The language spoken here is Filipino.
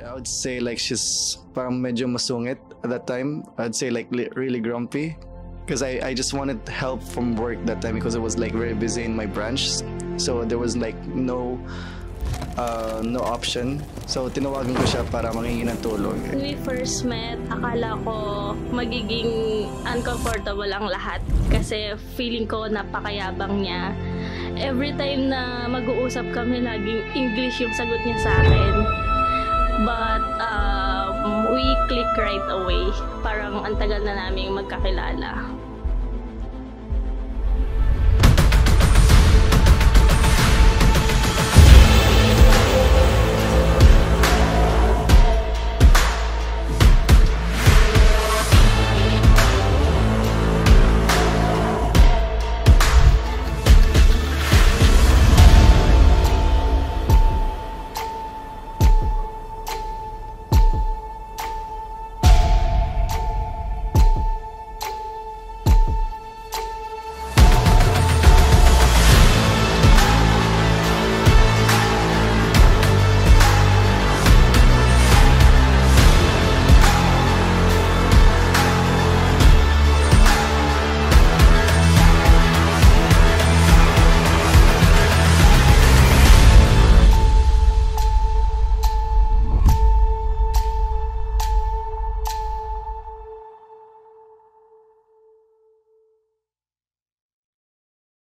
I would say like she's parang medyo masungit at that time. I'd say like really grumpy because I just wanted help from work that time because I was like very busy in my branch. So there was like no option. So tinawagan ko siya para mangingi ng tulong. When we first met, akala ko magiging uncomfortable ang lahat kasi feeling ko napakayabang niya. Every time na mag-uusap kami, laging English yung sagot niya sa akin. But we click right away. Parang ang tagal na naming magkakilala.